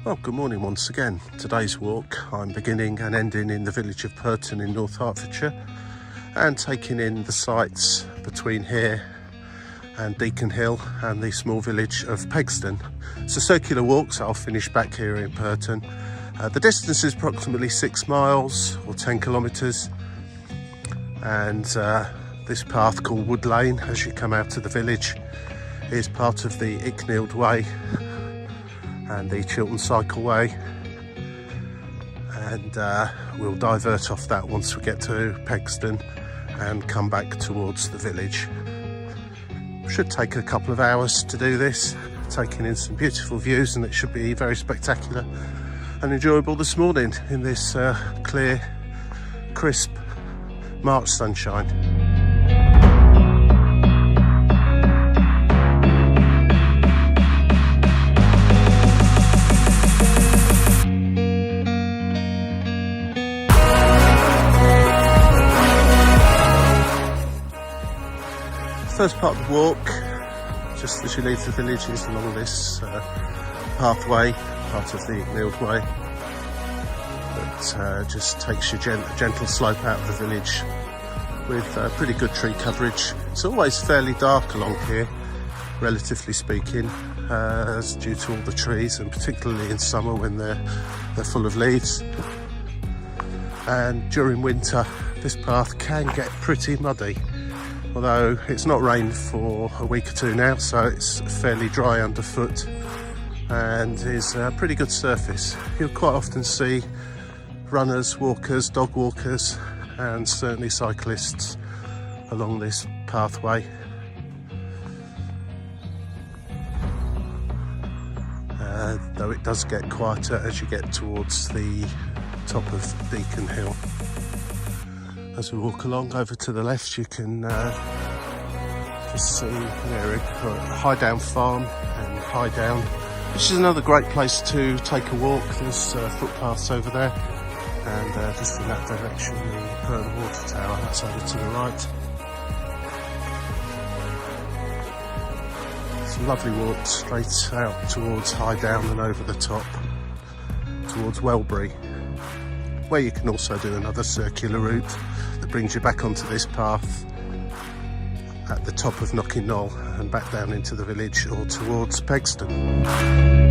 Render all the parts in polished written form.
Well, good morning once again. Today's walk I'm beginning and ending in the village of Pirton in North Hertfordshire and taking in the sights between here and Deacon Hill and the small village of Pegsdon. It's a circular walk, so I'll finish back here in Pirton. The distance is approximately 6 miles or 10 kilometres, and this path called Wood Lane, as you come out of the village, is part of the Encircled way and the Chiltern Cycleway, and we'll divert off that once we get to Pegsdon and come back towards the village. Should take a couple of hours to do this, taking in some beautiful views, and it should be very spectacular and enjoyable this morning in this clear, crisp March sunshine. First part of the walk, just as you leave the village, is along this pathway, part of the Encircled way, that just takes you a gentle slope out of the village with pretty good tree coverage. It's always fairly dark along here, relatively speaking, due to all the trees, and particularly in summer when they're full of leaves. And during winter, this path can get pretty muddy. Although it's not rained for a week or two now, so it's fairly dry underfoot and is a pretty good surface. You'll quite often see runners, walkers, dog walkers, and certainly cyclists along this pathway. Though it does get quieter as you get towards the top of Deacon Hill. As we walk along over to the left, you can just see an area called Highdown Farm and Highdown, which is another great place to take a walk. There's footpaths over there, and just in that direction the Pirton water tower, that's over to the right. It's a lovely walk straight out towards Highdown and over the top towards Welbury, where you can also do another circular route that brings you back onto this path at the top of Knocking Knoll and back down into the village or towards Pegsdon.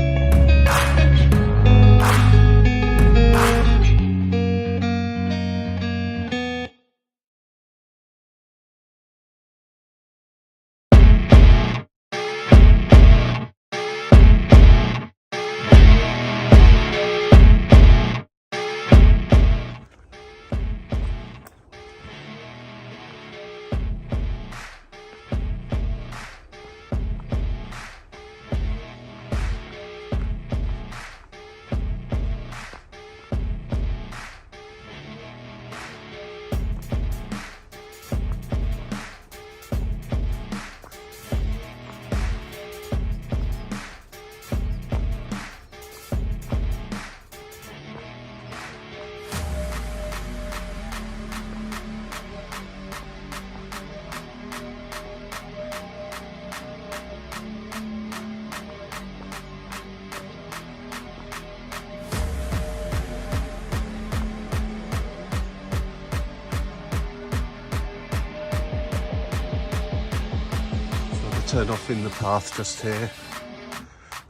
Turn off in the path just here.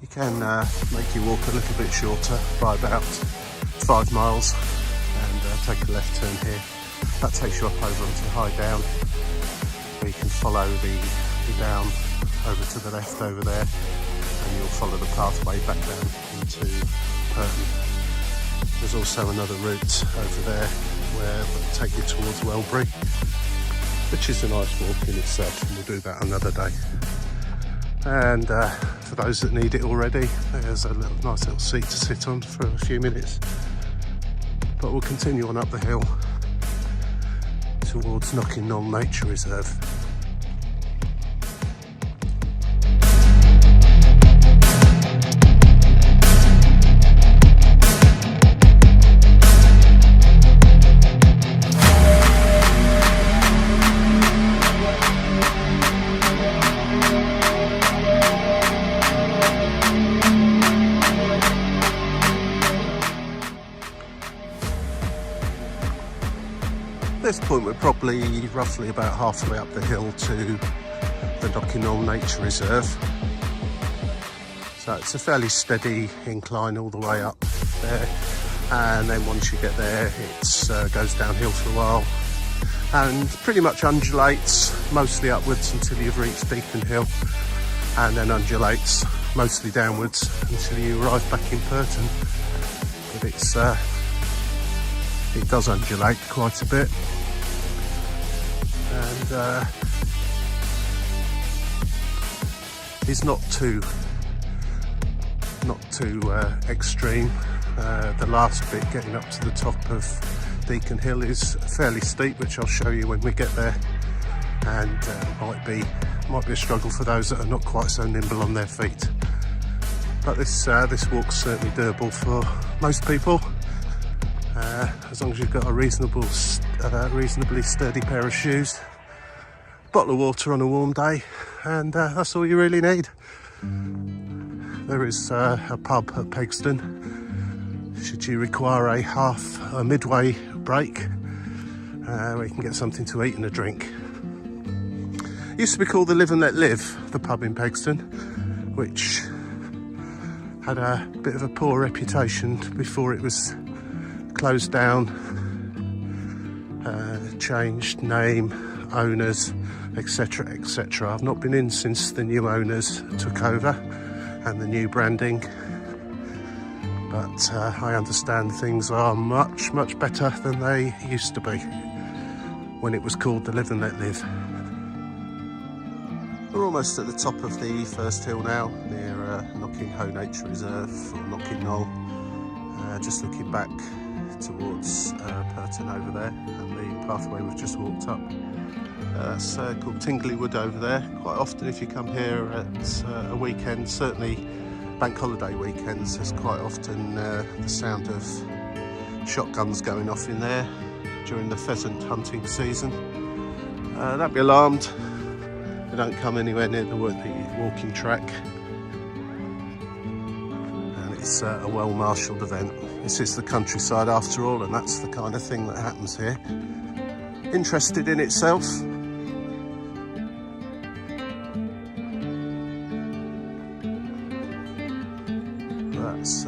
You can make your walk a little bit shorter by about 5 miles and take a left turn here. That takes you up over onto Highdown, where you can follow the down over to the left over there, and you'll follow the pathway back down into Pirton. There's also another route over there where it'll take you towards Welbury, which is a nice walk in itself, and we'll do that another day. And for those that need it already, there's a nice little seat to sit on for a few minutes. But we'll continue on up the hill towards Knocking Knoll Nature Reserve. this point we're probably roughly about halfway up the hill to the Knockinall Nature Reserve. So it's a fairly steady incline all the way up there, and then once you get there it goes downhill for a while and pretty much undulates mostly upwards until you've reached Deacon Hill, and then undulates mostly downwards until you arrive back in Pirton. But it does undulate quite a bit, and it's not too extreme. The last bit getting up to the top of Deacon Hill is fairly steep, which I'll show you when we get there, and might be a struggle for those that are not quite so nimble on their feet. But this walk's certainly doable for most people, as long as you've got a reasonably sturdy pair of shoes, bottle of water on a warm day, and that's all you really need. There is a pub at Pegsdon, should you require a midway break, where you can get something to eat and a drink. It used to be called the Live and Let Live, the pub in Pegsdon, which had a bit of a poor reputation before it was closed down, changed name, owners, etc, etc. I've not been in since the new owners took over and the new branding, but I understand things are much better than they used to be when it was called the Live and Let Live. We're almost at the top of the first hill now, near Knockinall Nature Reserve, or Knockinall. Just looking back towards Pirton over there, and the pathway we've just walked up. That's called Tingley Wood over there. Quite often if you come here at a weekend, certainly bank holiday weekends, there's quite often the sound of shotguns going off in there during the pheasant hunting season. Don't be alarmed, they don't come anywhere near the walking track, and it's a well-marshalled event. This is the countryside after all, and that's the kind of thing that happens here. Interested in itself. That's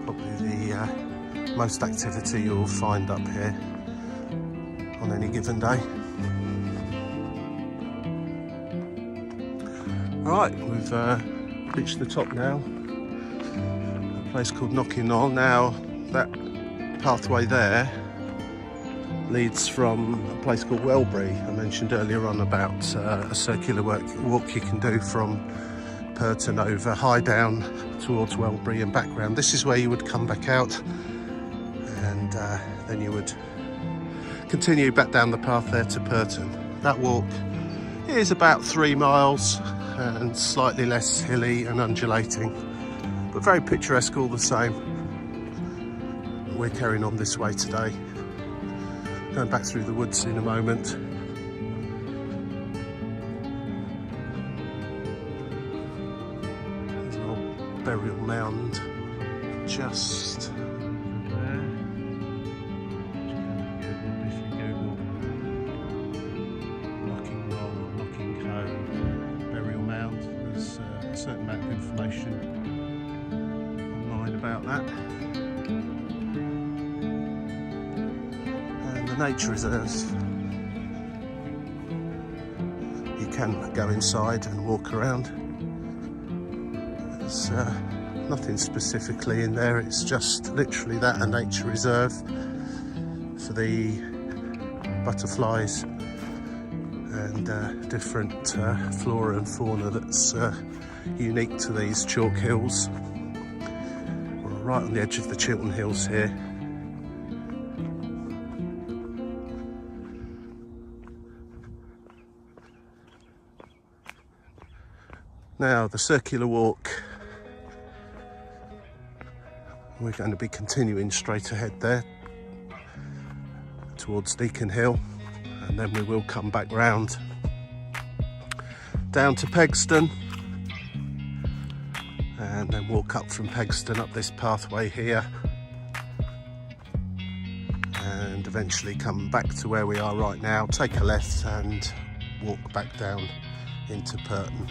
probably the most activity you'll find up here on any given day. Right, we've reached the top now, a place called Knockinall. Now that pathway there leads from a place called Welbury. I mentioned earlier on about a circular walk you can do from Pirton over high down towards Welbury and back round. This is where you would come back out, and then you would continue back down the path there to Pirton. That walk is about 3 miles and slightly less hilly and undulating, but very picturesque all the same. We're carrying on this way today, going back through the woods in a moment. There's an old burial mound just there. A certain amount of information online about that. And the nature reserves, you can go inside and walk around. There's nothing specifically in there, it's just literally that, a nature reserve for the butterflies and different flora and fauna that's unique to these chalk hills. We're right on the edge of the Chiltern Hills here. Now the circular walk, we're going to be continuing straight ahead there towards Deacon Hill, and then we will come back round down to Pegsdon, and then walk up from Pegsdon up this pathway here, and and eventually come back to where we are right now, take a left and walk back down into Pirton.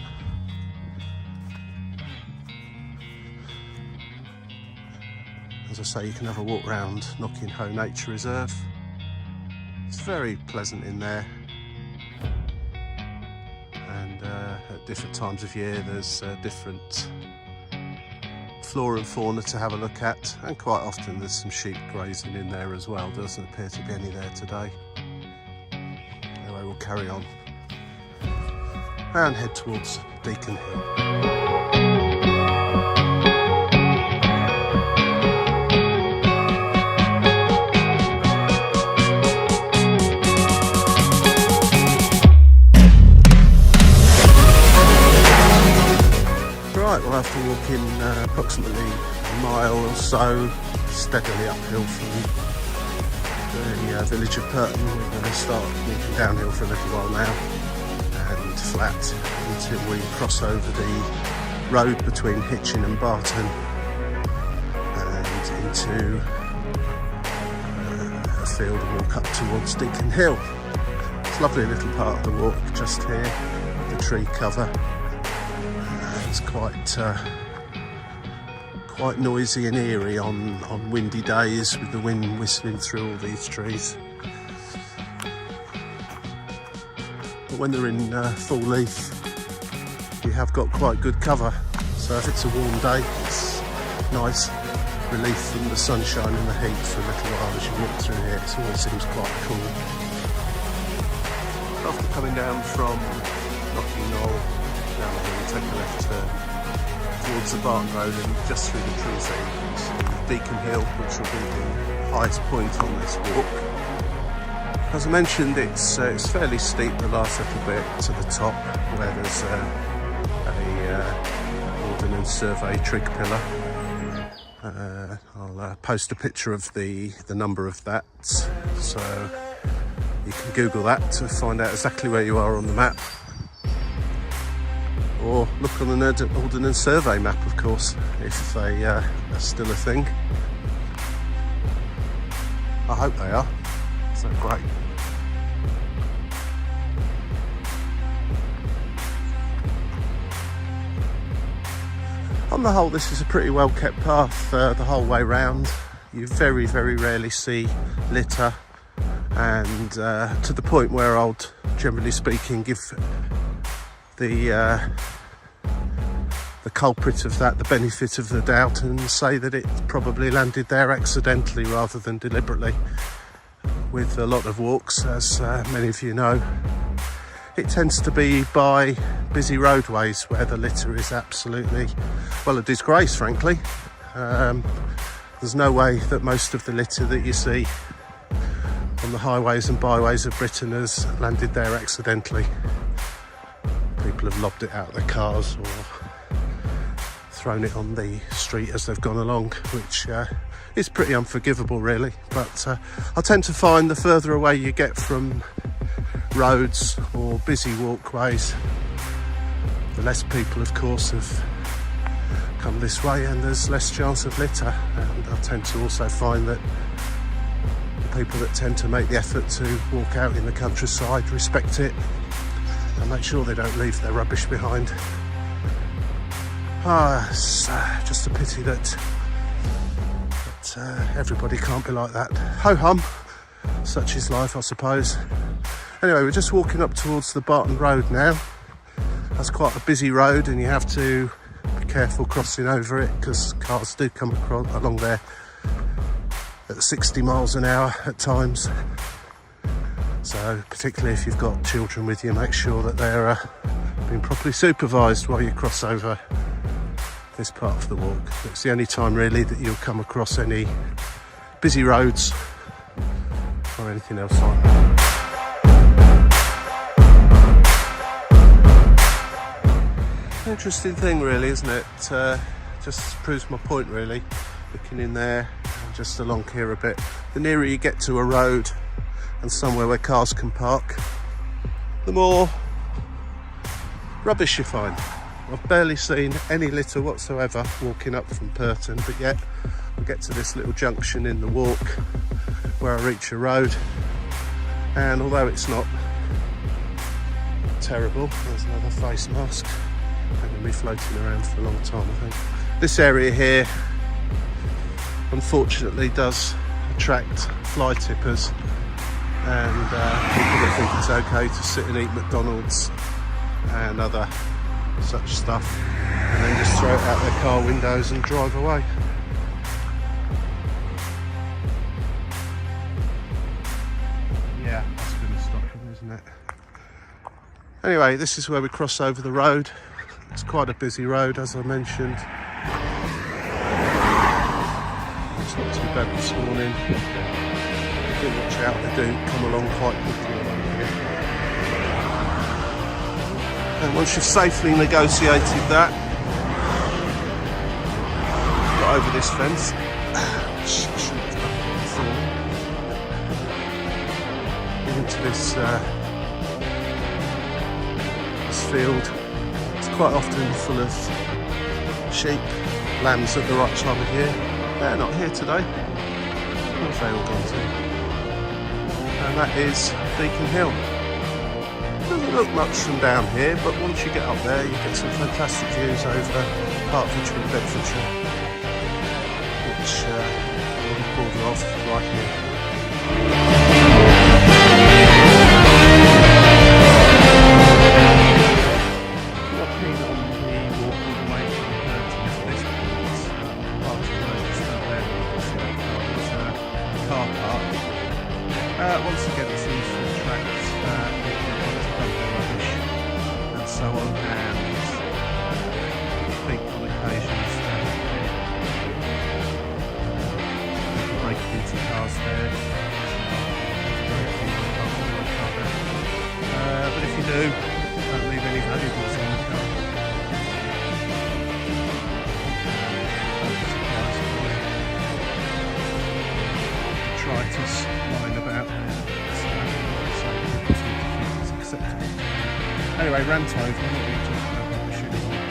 As I say, you can have a walk round Knocking Hoe Nature Reserve. It's very pleasant in there, and at different times of year there's different flora and fauna to have a look at, and quite often there's some sheep grazing in there as well. Doesn't appear to be any there today. Anyway, we'll carry on and head towards Deacon Hill. Right, we'll have to walk in approximately a mile or so, steadily uphill from the village of Pirton. We're going to start walking downhill for a little while now, and flat until we cross over the road between Hitchin and Barton and into a field and walk up towards Deacon Hill. It's a lovely little part of the walk just here, the tree cover. It's quite noisy and eerie on windy days, with the wind whistling through all these trees. But when they're in full leaf, you have got quite good cover. So if it's a warm day, it's nice relief from the sunshine and the heat for a little while as you walk through here. It always seems quite cool. After coming down from Knocking Knoll, down the hill, take a left turn towards the Barton Road, and just through the trees there you can see Deacon Hill, which will be the highest point on this walk. As I mentioned, it's fairly steep the last little bit to the top, where there's a Ordnance Survey trig pillar. I'll post a picture of the number of that, so you can Google that to find out exactly where you are on the map. Or look on an Ordnance Survey map, of course, if they are still a thing. I hope they are. So great. On the whole, this is a pretty well kept path the whole way round. You very, very rarely see litter, and to the point where I'll, generally speaking, give the culprit of that the benefit of the doubt and say that it probably landed there accidentally rather than deliberately. With a lot of walks, as many of you know, it tends to be by busy roadways where the litter is absolutely, well, a disgrace, frankly. There's no way that most of the litter that you see on the highways and byways of Britain has landed there accidentally. People have lobbed it out of their cars or thrown it on the street as they've gone along, which is pretty unforgivable, really. But I tend to find the further away you get from roads or busy walkways, the less people, of course, have come this way, and there's less chance of litter. And I tend to also find that the people that tend to make the effort to walk out in the countryside respect it and make sure they don't leave their rubbish behind. It's just a pity that everybody can't be like that. Ho-hum, such is life, I suppose. Anyway, we're just walking up towards the Barton Road now. That's quite a busy road, and you have to be careful crossing over it because cars do come along there at 60 miles an hour at times. So particularly if you've got children with you, make sure that they're being properly supervised while you cross over this part of the walk. It's the only time really that you'll come across any busy roads or anything else like that. Interesting thing really, isn't it? Just proves my point really, looking in there and just along here a bit. The nearer you get to a road and somewhere where cars can park, the more rubbish you find. I've barely seen any litter whatsoever walking up from Pirton, but yet we get to this little junction in the walk where I reach a road, and although it's not terrible, there's another face mask. I'm going to be floating around for a long time, I think. This area here unfortunately does attract fly tippers and people that think it's okay to sit and eat McDonald's and other such stuff, and then just throw it out their car windows and drive away. Yeah, that's going to stop them, isn't it? Anyway, this is where we cross over the road. It's quite a busy road, as I mentioned. It's not too bad this morning. Do watch out, they do come along quite quickly along here. And once you've safely negotiated that, got over this fence. Into this field. It's quite often full of sheep, lambs at the right time of year. They're not here today. Where's they all gone to? And that is Deacon Hill. Doesn't look much from down here, but once you get up there, you get some fantastic views over Hertfordshire and Bedfordshire, which are the border of right here. Once again, it's used to attract people who want to dump their rubbish and so on, and I think on occasions people break into cars there. But if you do, don't leave any valuables in the car. Detritus lying about there, so people seem to think it's acceptable. Anyway, rant over, I'm not going to talk about rubbish anymore.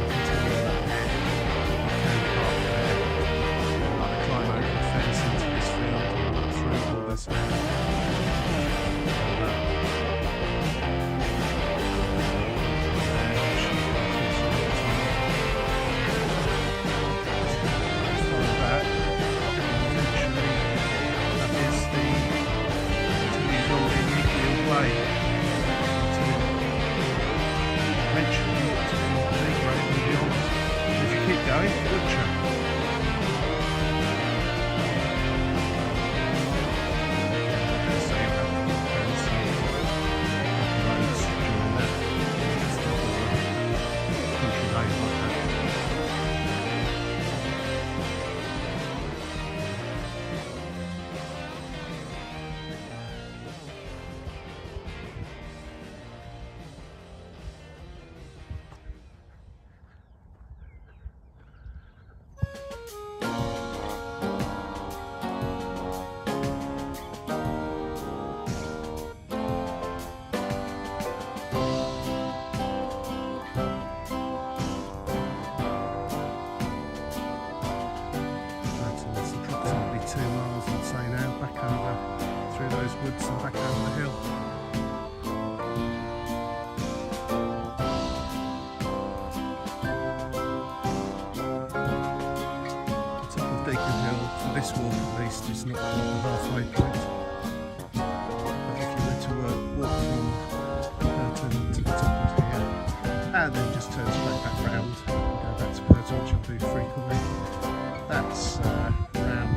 Continue that. You can park there, like climb over the fence into this field, through all this land. Woods and back over the hill. The top of Deacon Hill, for this walk at least, is not quite the halfway point. But if you were to walk from Pirton to the top of here, and then just turn straight back round and go back to Pirton, which I do frequently, that's round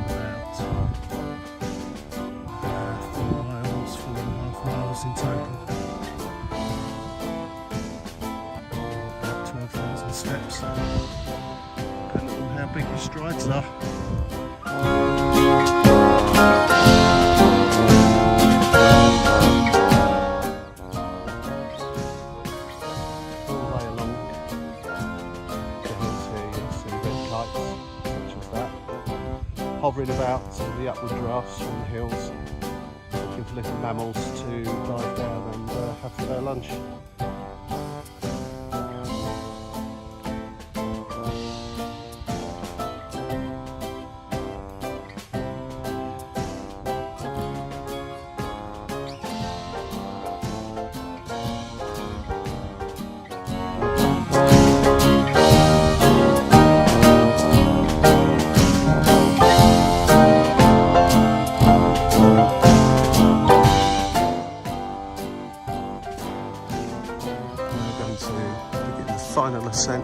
about 4.5 miles in total. About 12,000 steps, depending on how big your strides are. All the way along the hills here, you'll see red kites such as that, hovering about the upward drafts from the hills, looking for little mammals to dive down and have for their lunch.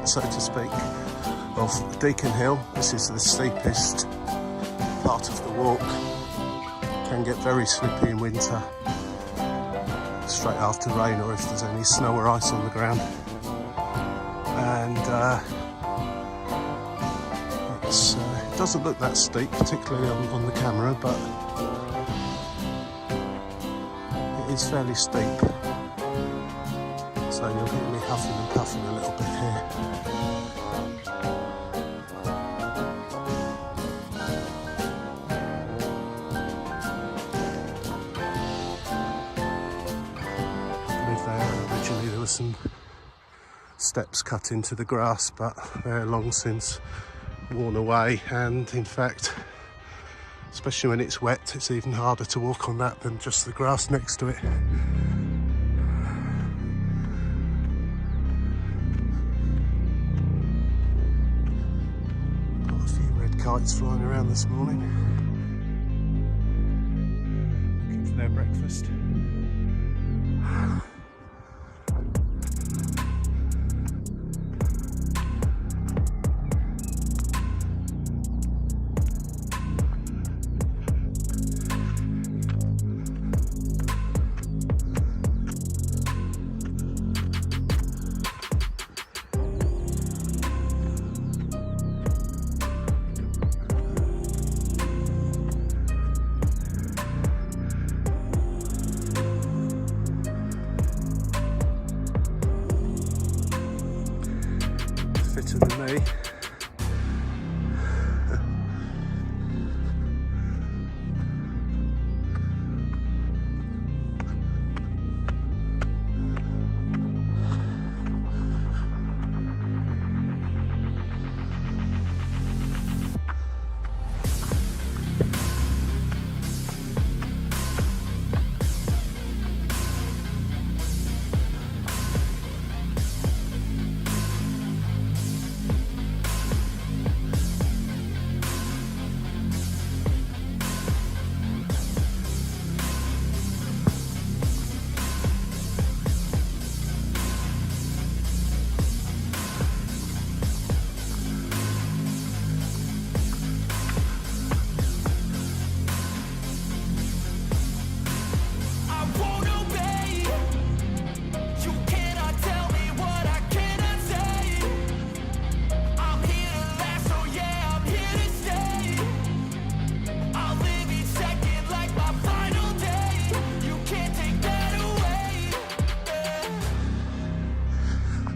descent, so to speak, of Deacon Hill. This is the steepest part of the walk. It can get very slippy in winter, straight after rain, or if there's any snow or ice on the ground. And it doesn't look that steep, particularly on the camera, but it is fairly steep. So you'll hear me huffing and puffing a little bit here. Originally there were some steps cut into the grass, but they're long since worn away, and in fact, especially when it's wet, it's even harder to walk on that than just the grass next to it. Got a few red kites flying around this morning, looking for their breakfast. Fitter than me.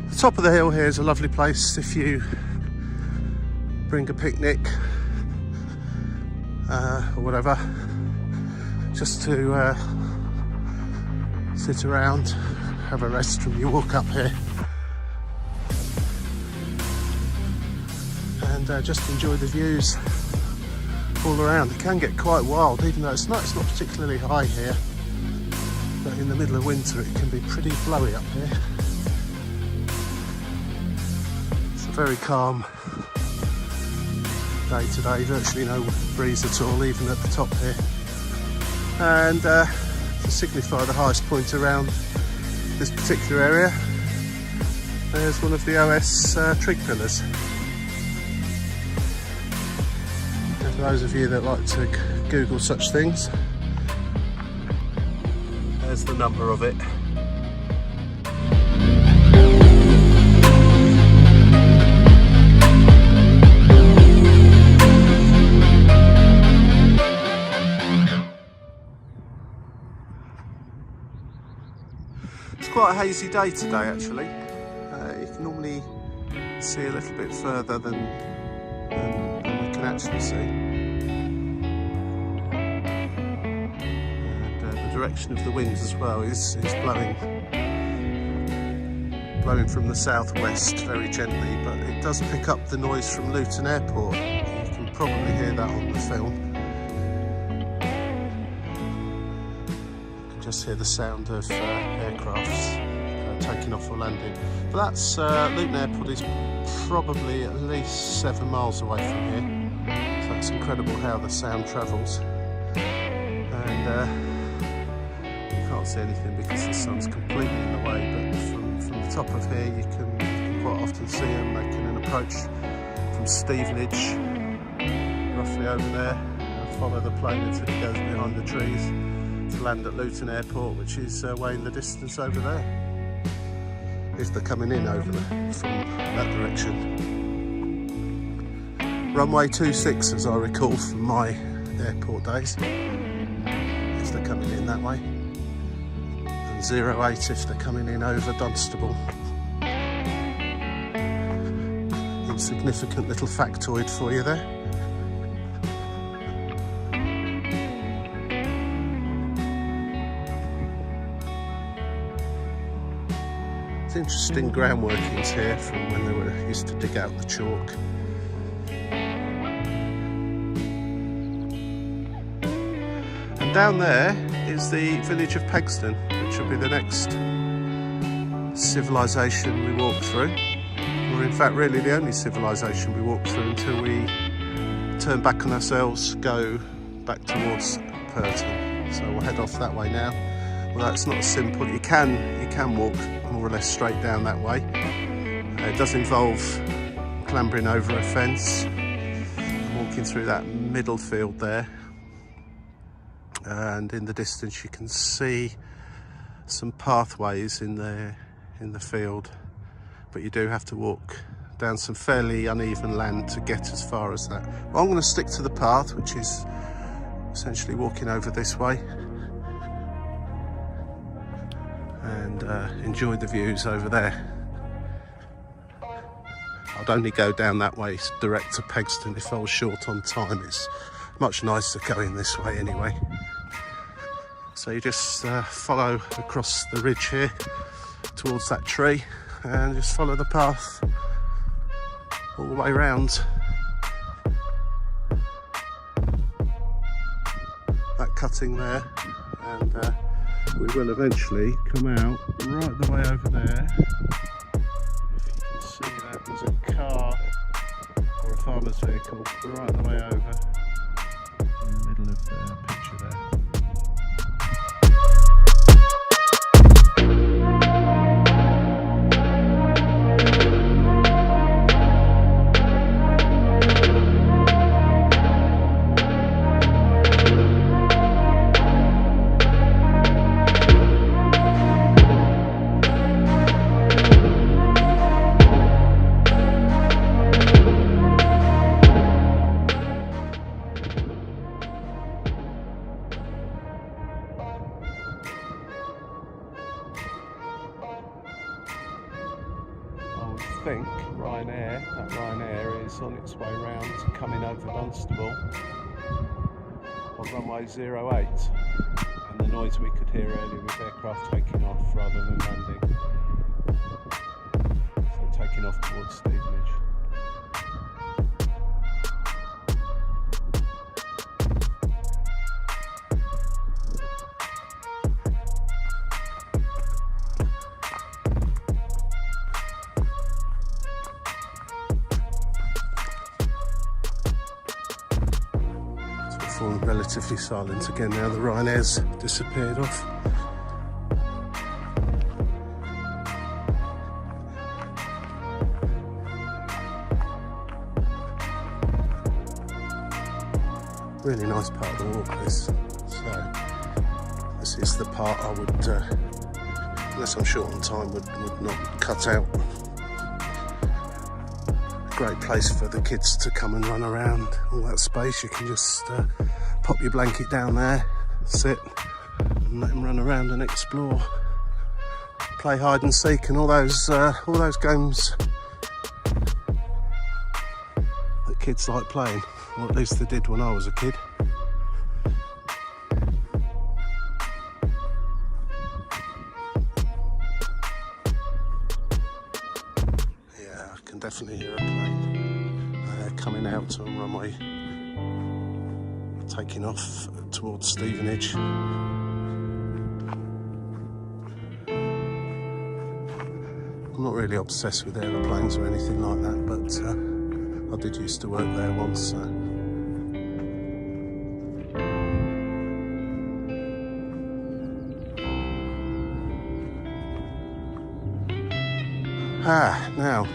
The top of the hill here is a lovely place if you bring a picnic or whatever, just to sit around, have a rest from your walk up here, and just enjoy the views all around. It can get quite wild, even though it's not particularly high here, but in the middle of winter it can be pretty blowy up here. Very calm day today, virtually no breeze at all, even at the top here. And to signify the highest point around this particular area, there's one of the OS trig pillars. And for those of you that like to Google such things, there's the number of it. Quite a hazy day today actually. You can normally see a little bit further than we can actually see. And the direction of the winds as well is blowing from the southwest very gently, but it does pick up the noise from Luton Airport. You can probably hear that on the film. Just hear the sound of aircrafts taking off or landing. But that's Luton Airport is probably at least 7 miles away from here, so it's incredible how the sound travels. And you can't see anything because the sun's completely in the way, but from the top of here you can quite often see them making an approach from Stevenage, roughly over there, and follow the plane until it goes behind the trees to land at Luton Airport, which is way in the distance over there, if they're coming in over from that direction. Runway 26, as I recall from my airport days, if they're coming in that way, and 08 if they're coming in over Dunstable. Insignificant little factoid for you there. It's interesting ground workings here from when they were used to dig out the chalk. And down there is the village of Pegsdon, which will be the next civilization we walk through. Or in fact really the only civilization we walk through until we turn back on ourselves, go back towards Pirton. So we'll head off that way now. Although it's not as simple, you can walk more or less straight down that way. It does involve clambering over a fence, walking through that middle field there, and in the distance you can see some pathways in the field, but you do have to walk down some fairly uneven land to get as far as that. Well, I'm going to stick to the path, which is essentially walking over this way, and enjoy the views over there. I'd only go down that way direct to Pegsdon if I was short on time. It's much nicer going this way anyway. So you just follow across the ridge here towards that tree and just follow the path all the way round. That cutting there, and we will eventually come out right the way over there. If you can see that, there's a car or a farmer's vehicle right the way over in the middle of the picture there. I think Ryanair is on its way round, coming over Dunstable on runway 08, and the noise we could hear earlier was aircraft taking off rather than landing, so taking off towards Stevenage. Relatively silent again now the Ryanair's disappeared off. Really nice part of the walk this. So this is the part I would, unless I'm short on time, would not cut out. Great place for the kids to come and run around. All that space, you can just pop your blanket down there, sit and let them run around and explore, play hide and seek and all those games that kids like playing, or at least they did when I was a kid. Yeah, I can definitely hear a plane coming out on runway, taking off towards Stevenage. I'm not really obsessed with aeroplanes or anything like that, but I did used to work there once, so. Now,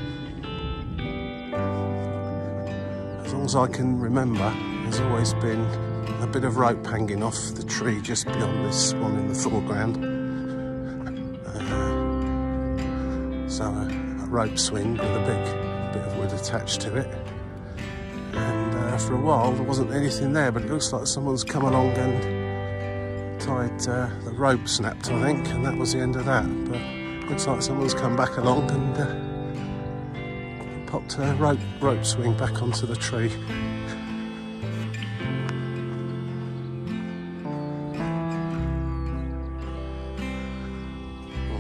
as long as I can remember, there's always been a bit of rope hanging off the tree just beyond this one in the foreground. So a rope swing with a big bit of wood attached to it. And for a while there wasn't anything there, but it looks like someone's come along and tied the rope snapped, I think, and that was the end of that. But looks like someone's come back along and popped a rope swing back onto the tree.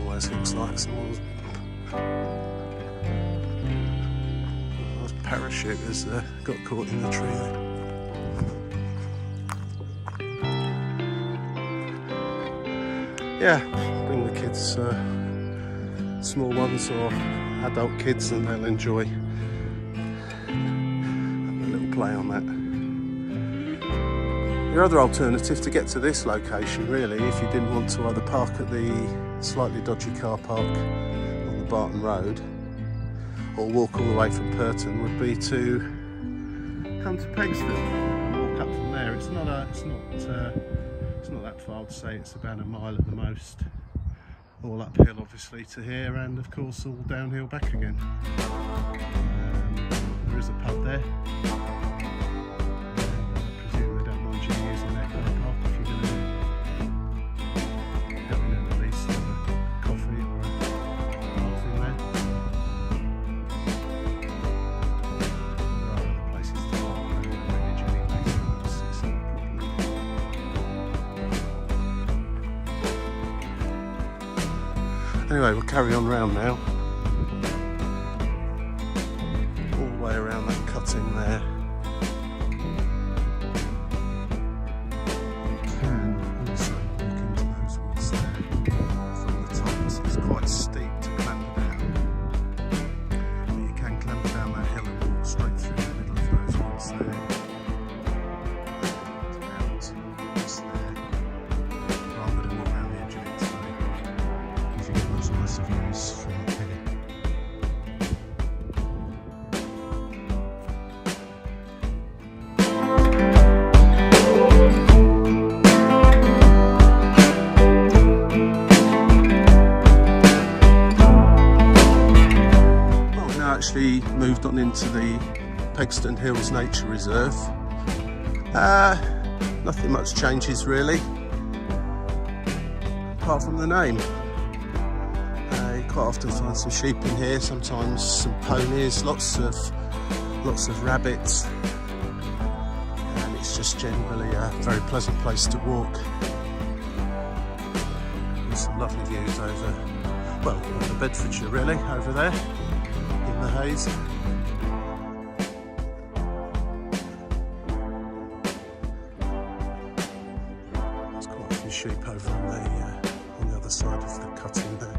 Always looks like someone's parachute has got caught in the tree there. Yeah, bring the kids, small ones or adult kids, and they'll enjoy having a little play on that. Your other alternative to get to this location, really, if you didn't want to either park at the slightly dodgy car park on the Barton Road or walk all the way from Pirton, would be to come to Pegsdon and walk up from there. It's not that far. I'd say it's about a mile at the most. All uphill, obviously, to here, and of course all downhill back again. There is a pub there. I presume they don't mind you using their car park if you're going to go in and at least have a coffee or a bath in there. There are other places to park, maybe Jenny later on, it's not a problem. Anyway, we'll carry on round now, all the way around that cutting there, and also walk into those woods there from the top. So it's quite steep to clamber down, but you can clamber down that hill and walk straight through the middle of those woods there, and out towards there. But I'm going to walk around the edge of it today. You get those nice views from up here. Well, we've now actually moved on into the Pegsdon Hills Nature Reserve. Nothing much changes really, apart from the name. You quite often find some sheep in here, sometimes some ponies, lots of rabbits, and it's just generally a very pleasant place to walk. There's some lovely views over Bedfordshire really, over there in the haze. There's quite a few sheep over on the other side of the cutting there.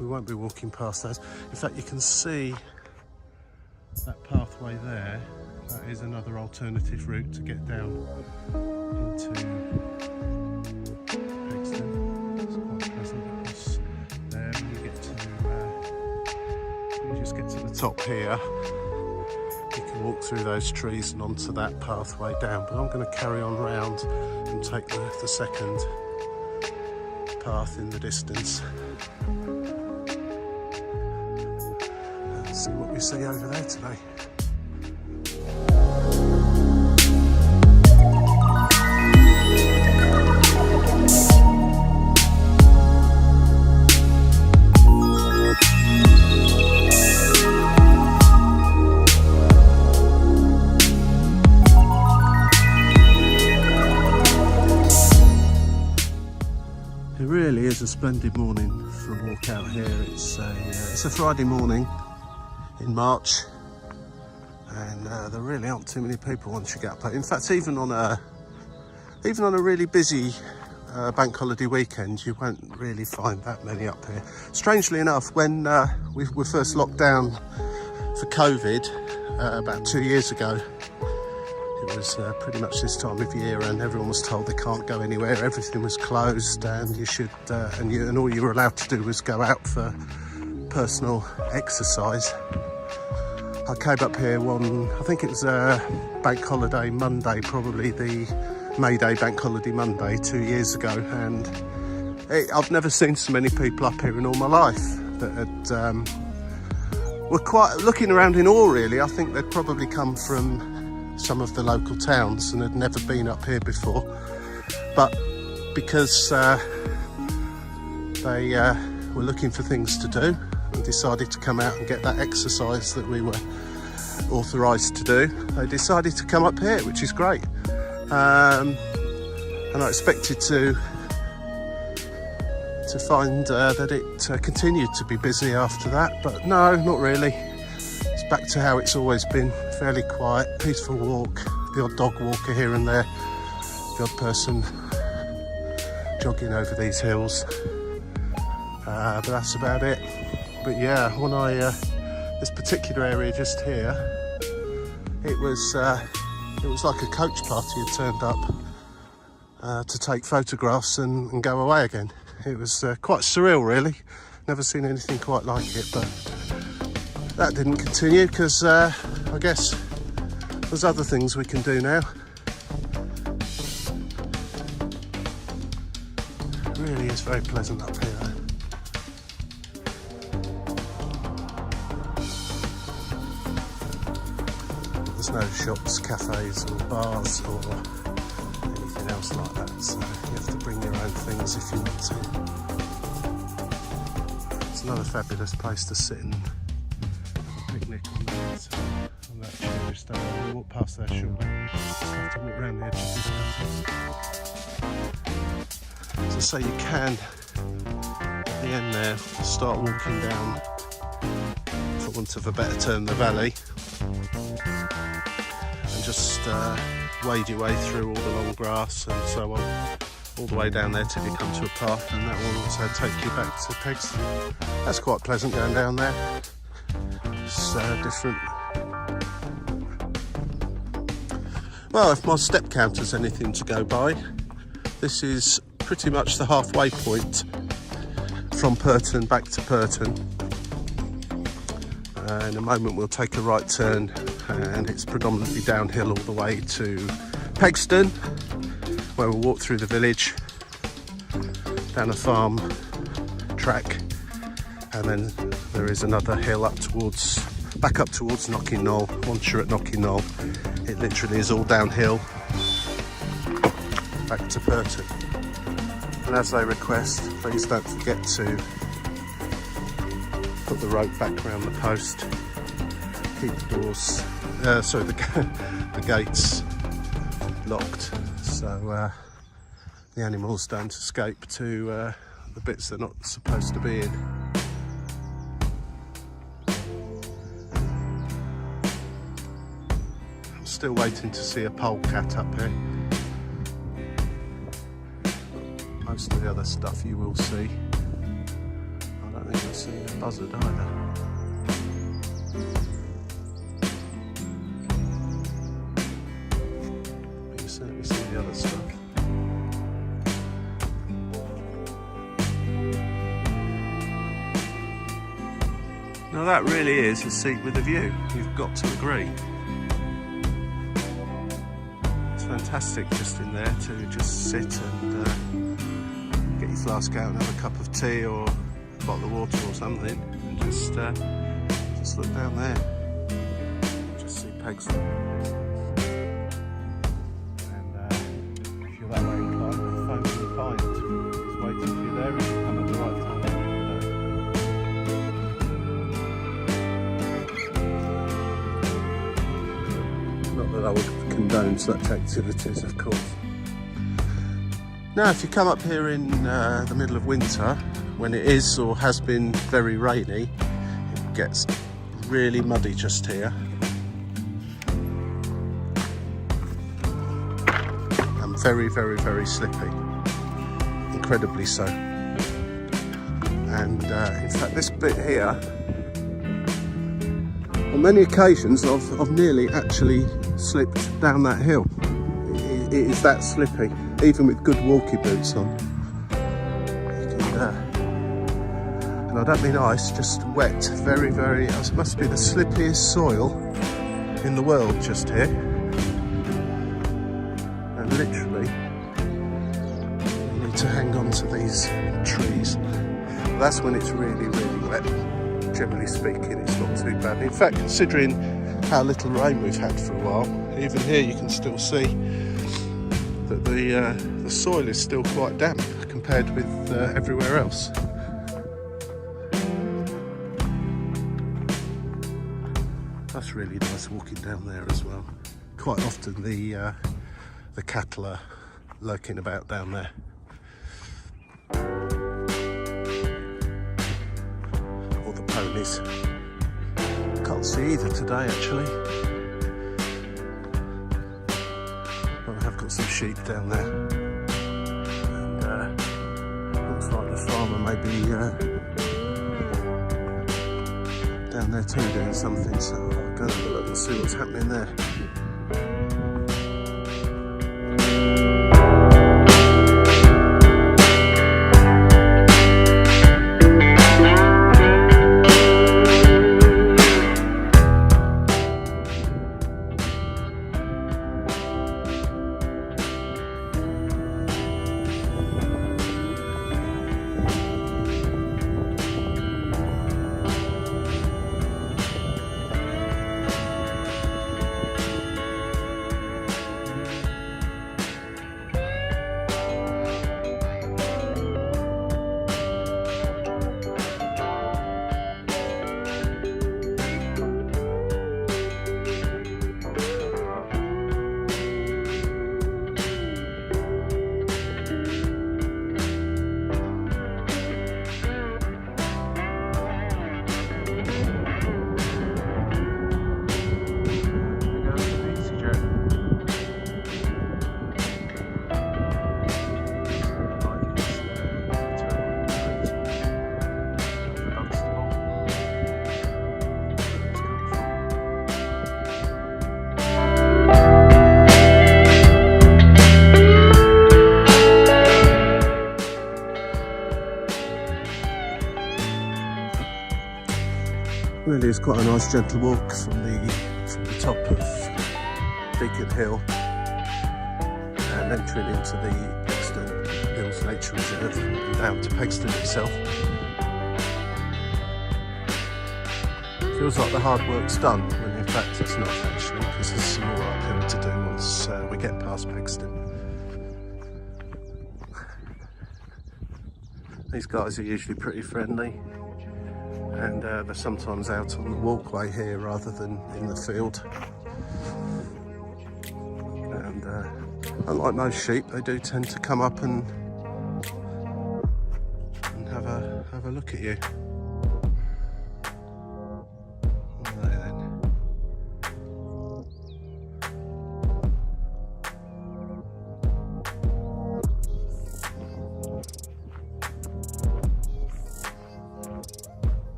We won't be walking past those. In fact, you can see that pathway there. That is another alternative route to get down into Pegsdon. It's quite pleasant across there. When you just get to the top here, you can walk through those trees and onto that pathway down. But I'm going to carry on round and take the second path in the distance. See what we see over there today. It really is a splendid morning for a walk out here. It's a Friday morning in March, and there really aren't too many people once you get up. In fact, even on a really busy bank holiday weekend, you won't really find that many up here. Strangely enough, when we were first locked down for COVID about 2 years ago, it It was pretty much this time of year, and everyone was told they can't go anywhere. Everything was closed, and you should, and all you were allowed to do was go out for personal exercise. I came up here I think it was a bank holiday Monday, probably the May Day bank holiday Monday 2 years ago, and I've never seen so many people up here in all my life that had, were quite looking around in awe, really. I think they'd probably come from some of the local towns and had never been up here before, but because they were looking for things to do and decided to come out and get that exercise that we were authorised to do, they decided to come up here, which is great. And I expected to find that it continued to be busy after that, but no, not really. It's back to how it's always been, fairly quiet, peaceful walk, the odd dog walker here and there, the odd person jogging over these hills, but that's about it. But yeah, when this particular area just here, it was like a coach party had turned up to take photographs and go away again. It was quite surreal, really. Never seen anything quite like it, but that didn't continue because I guess there's other things we can do now. It really is very pleasant up here. There's no shops, cafes or bars or anything else like that, so you have to bring your own things if you want to. It's another fabulous place to sit and have a picnic on that cherry stone. We'll walk past there shortly. Just have to walk around the edge of these mountains. As I say, you can, at the end there, start walking down, for want of a better term, the valley. Just wade your way through all the long grass and so on, all the way down there till you come to a path, and that will also take you back to Pegsdon. That's quite pleasant going down there. It's different. Well, if my step counter's anything to go by, this is pretty much the halfway point from Pirton back to Pirton. In a moment we'll take a right turn, and it's predominantly downhill all the way to Pegsdon, where we'll walk through the village, down a farm track, and then there is another hill back up towards Knocking Knoll. Once you're at Knocking Knoll, it literally is all downhill back to Pirton. And as they request, please don't forget to put the rope back around the post, keep the doors, the gates locked, so the animals don't escape to the bits they're not supposed to be in. I'm still waiting to see a polecat up here. Most of the other stuff you will see. I don't think I've seen a buzzard either. But you certainly see the other stuff. Now that really is a seat with a view, you've got to agree. It's fantastic just in there to just sit and get your flask out and have a cup of tea or a bottle of water or something, and just look down there, just see Pegsdon. And if you're that way inclined, the phone will find is waiting for you there if you come at the right time. Not that I would condone such activities, of course. Now, if you come up here in the middle of winter, when it is or has been very rainy, it gets really muddy just here. And very, very, very slippy. Incredibly so. And in fact, this bit here, on many occasions I've nearly actually slipped down that hill. It is that slippy, even with good walkie boots on. You can, and I don't mean ice, just wet, very, very, it must be the slippiest soil in the world just here. And literally, you need to hang on to these trees. That's when it's really, really wet. Generally speaking, it's not too bad. In fact, considering how little rain we've had for a while, even here you can still see that the soil is still quite damp compared with everywhere else. That's really nice walking down there as well. Quite often the cattle are lurking about down there. Or the ponies. Can't see either today actually. But I have got some sheep down there. And looks like the farmer may be down there too doing something, so I'll go and have a look and see what's happening there. Really is quite a nice gentle walk from the top of Deacon Hill and entering into the Pegsdon Hills Nature Reserve and down to Pegsdon itself. Feels like the hard work's done, when in fact it's not actually, because there's some more uphill to do once we get past Pegsdon. These guys are usually pretty friendly. And they're sometimes out on the walkway here rather than in the field. And unlike most sheep, they do tend to come up and have a look at you.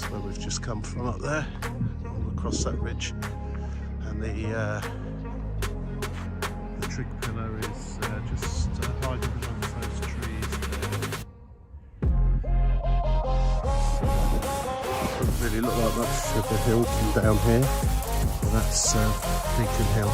Where we've just come from up there, all across that ridge, and the trig pillar is just hiding amongst those trees there. Doesn't really look like much of a hill from down here, but that's Deacon Hill.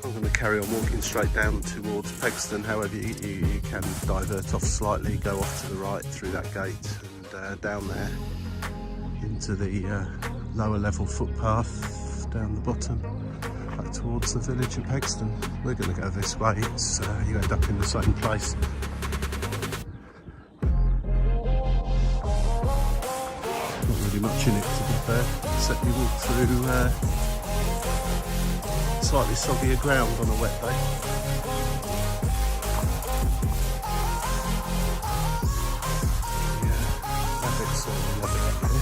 I'm going to carry on walking straight down towards Pegsdon. However, you can divert off slightly, go off to the right through that gate and down there into the lower level footpath down the bottom back towards the village of Pegsdon. We're going to go this way. It's you end up in the same place. Not really much in it, to be fair, except you walk through slightly soggier ground on a wet day. Yeah, rabbits certainly love it up here.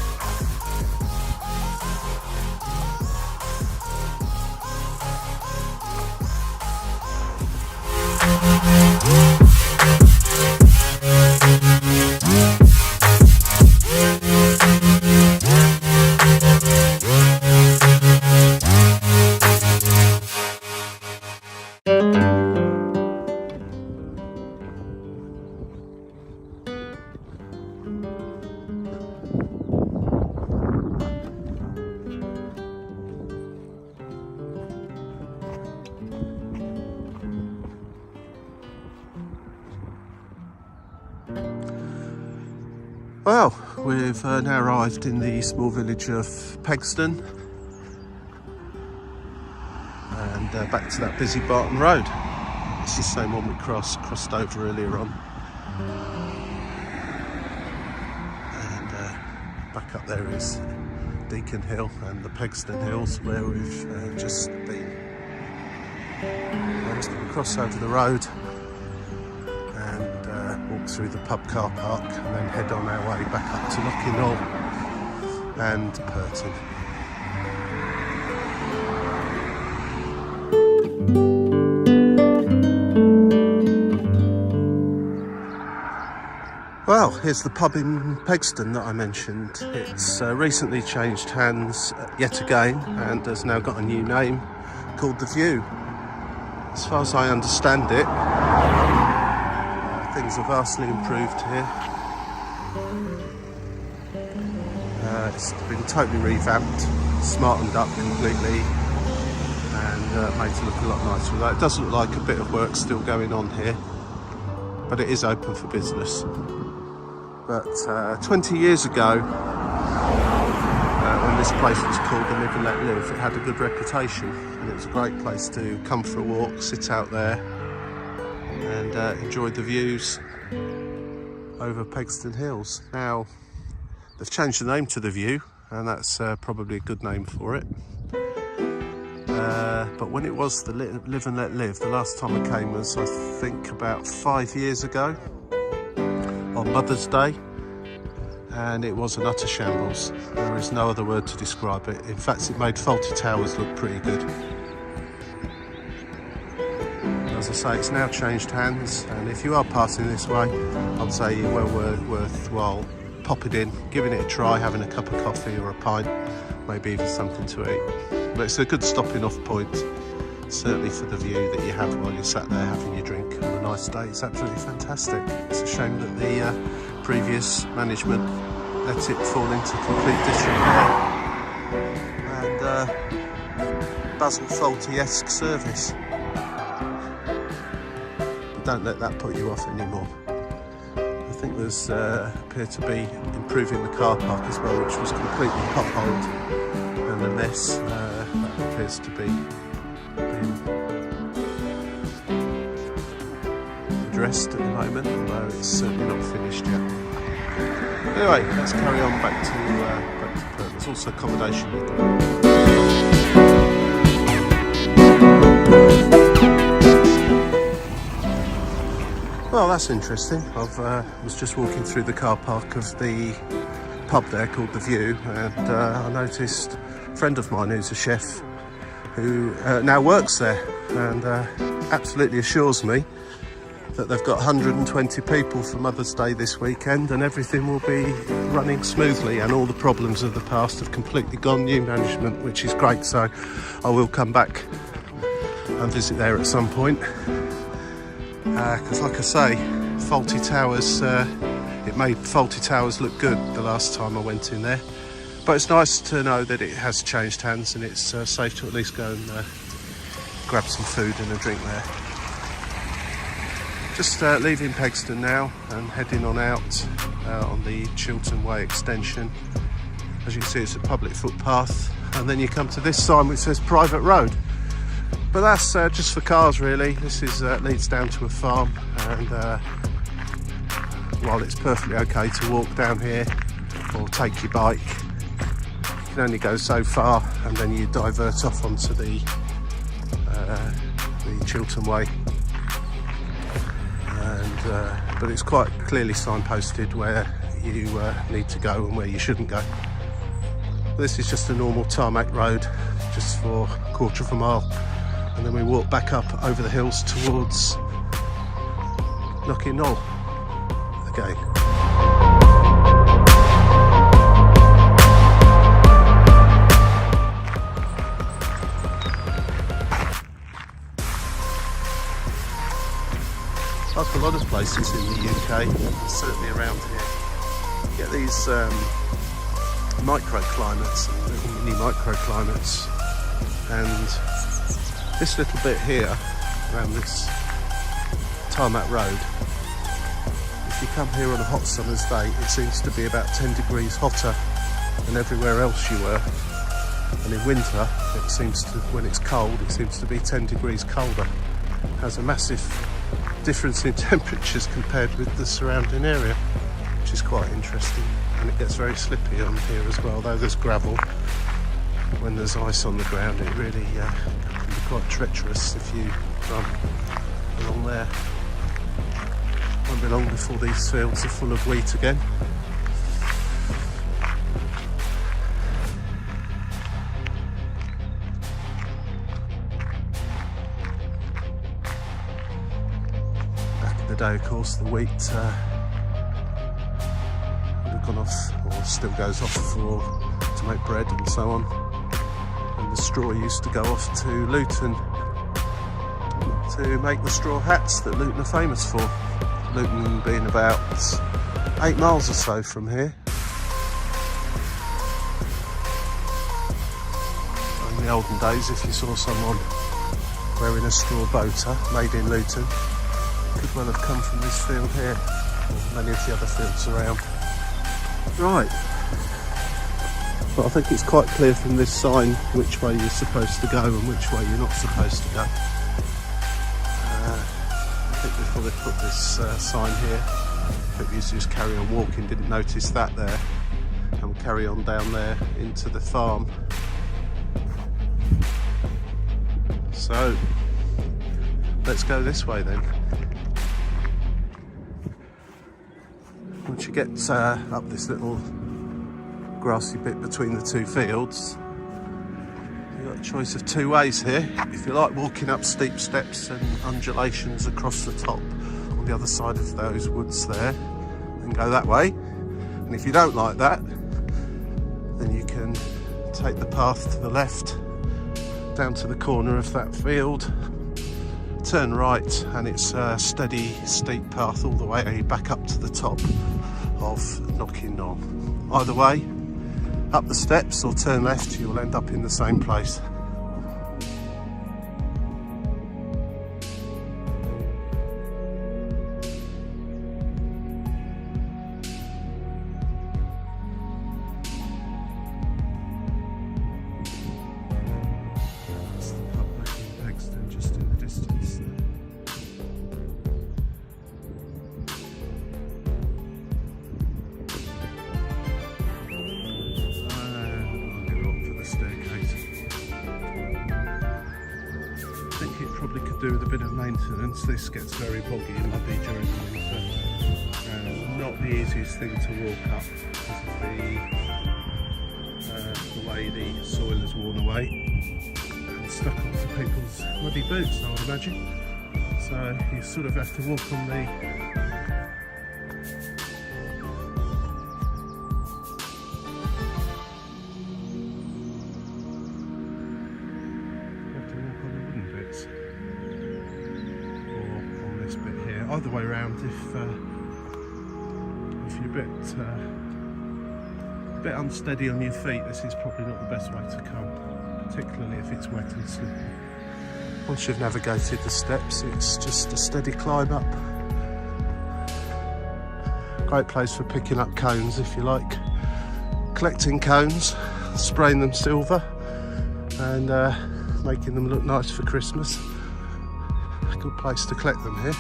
Well, we've now arrived in the small village of Pegsdon and back to that busy Barton Road. It's the same one we crossed over earlier on. And back up there is Deacon Hill and the Pegsdon Hills where we've just been. We're just going to cross over the road and walk through the pub car park and then head on our way back up to Knoll and Pirton. Well, here's the pub in Pegsdon that I mentioned. It's recently changed hands yet again and has now got a new name called The View. As far as I understand it, things are vastly improved here. It's been totally revamped, smartened up completely and made to look a lot nicer. It does look like a bit of work still going on here, but it is open for business. But 20 years ago, when this place was called the Live and Let Live, it had a good reputation and it was a great place to come for a walk, sit out there and enjoy the views over Pegsdon Hills. Now, they've changed the name to The View and that's probably a good name for it. But when it was the Live and Let Live, the last time I came was, I think, about 5 years ago. On Mother's Day, and it was an utter shambles. There is no other word to describe it. In fact, it made Faulty Towers look pretty good. As I say, it's now changed hands, and if you are passing this way, I'd say you're well worthwhile popping in, giving it a try, having a cup of coffee or a pint, maybe even something to eat. But it's a good stopping off point, certainly for the view that you have while you're sat there having your drink on a nice day. It's absolutely fantastic. It's a shame that the previous management let it fall into complete disrepair and Basil Fawlty-esque service. But don't let that put you off anymore. I think there's appeared to be improving the car park as well, which was completely potholed and a mess. That appears to be addressed at the moment, although it's certainly not finished yet. Anyway, let's carry on back to Pirton. There's also accommodation with them. Well, that's interesting. I was just walking through the car park of the pub there called The View, and I noticed a friend of mine who's a chef who now works there and absolutely assures me that they've got 120 people for Mother's Day this weekend and everything will be running smoothly and all the problems of the past have completely gone. New management, which is great, so I will come back and visit there at some point. Because like I say, Faulty Towers, it made Faulty Towers look good the last time I went in there. But it's nice to know that it has changed hands and it's safe to at least go and grab some food and a drink there. Just leaving Pegsdon now and heading on out on the Shillington Way extension. As you can see, it's a public footpath, and then you come to this sign which says private road. But that's just for cars really. This is leads down to a farm, and while it's perfectly okay to walk down here or take your bike, you can only go so far, and then you divert off onto the Chiltern Way. And but it's quite clearly signposted where you need to go and where you shouldn't go. This is just a normal tarmac road, just for a quarter of a mile, and then we walk back up over the hills towards Knocking Knoll again. Like a lot of places in the UK, certainly around here, you get these microclimates, little mini microclimates, and this little bit here around this tarmac road, if you come here on a hot summer's day, it seems to be about 10 degrees hotter than everywhere else you were, and in winter it seems to, when it's cold, it seems to be 10 degrees colder. It has a massive difference in temperatures compared with the surrounding area, which is quite interesting. And it gets very slippy on here as well, though there's gravel. When there's ice on the ground, it really can be quite treacherous if you run along there. Won't be long before these fields are full of wheat again. Day, of course, the wheat would have gone off, or still goes off, to make bread and so on, and the straw used to go off to Luton to make the straw hats that Luton are famous for. Luton being about 8 miles or so from here. In the olden days, if you saw someone wearing a straw boater made in Luton, could well have come from this field here, or many of the other fields around. Right, but I think it's quite clear from this sign which way you're supposed to go and which way you're not supposed to go. I think before they put this sign here, people used to just carry on walking, didn't notice that there, and carry on down there into the farm. So, let's go this way then. Once you get up this little grassy bit between the two fields, you've got a choice of two ways here. If you like walking up steep steps and undulations across the top on the other side of those woods there, then go that way. And if you don't like that, then you can take the path to the left down to the corner of that field, turn right, and it's a steady, steep path all the way back up to the top of Knocking Knoll. Either way, up the steps or turn left, you'll end up in the same place. That's the pub back in Pegsdon, just in the distance there. Probably could do with a bit of maintenance. This gets very boggy and muddy during the winter, and not the easiest thing to walk up because of the way the soil is worn away and stuck onto people's muddy boots, I would imagine. So you sort of have to walk on the either way around. If you're a bit unsteady on your feet, this is probably not the best way to come, particularly if it's wet and slippery. Once you've navigated the steps, it's just a steady climb up. Great place for picking up cones if you like, collecting cones, spraying them silver, and making them look nice for Christmas. A good place to collect them here.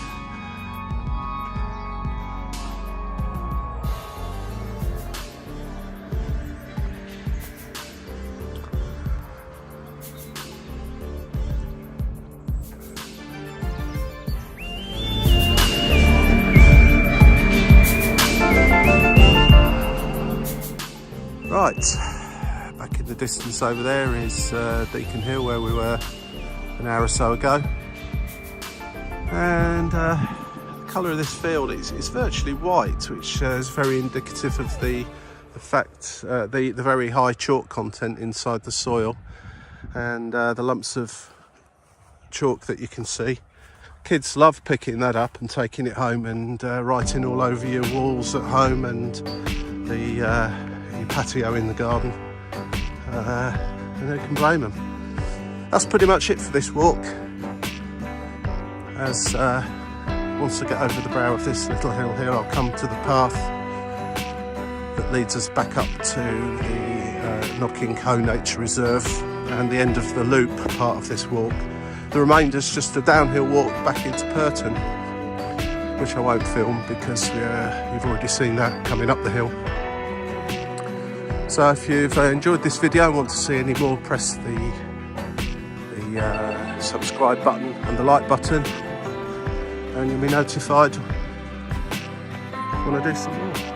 Right, back in the distance over there is Deacon Hill, where we were an hour or so ago. And the colour of this field is virtually white, which is very indicative of the fact, the very high chalk content inside the soil, and the lumps of chalk that you can see. Kids love picking that up and taking it home and writing all over your walls at home and the your patio in the garden, and who can blame them? That's pretty much it for this walk. As once I get over the brow of this little hill here, I'll come to the path that leads us back up to the Knocking Hoe Nature Reserve and the end of the loop part of this walk. The remainder is just a downhill walk back into Pirton, which I won't film because you've already seen that coming up the hill. So if you've enjoyed this video and want to see any more, press the subscribe button and the like button, and you'll be notified when I do some more.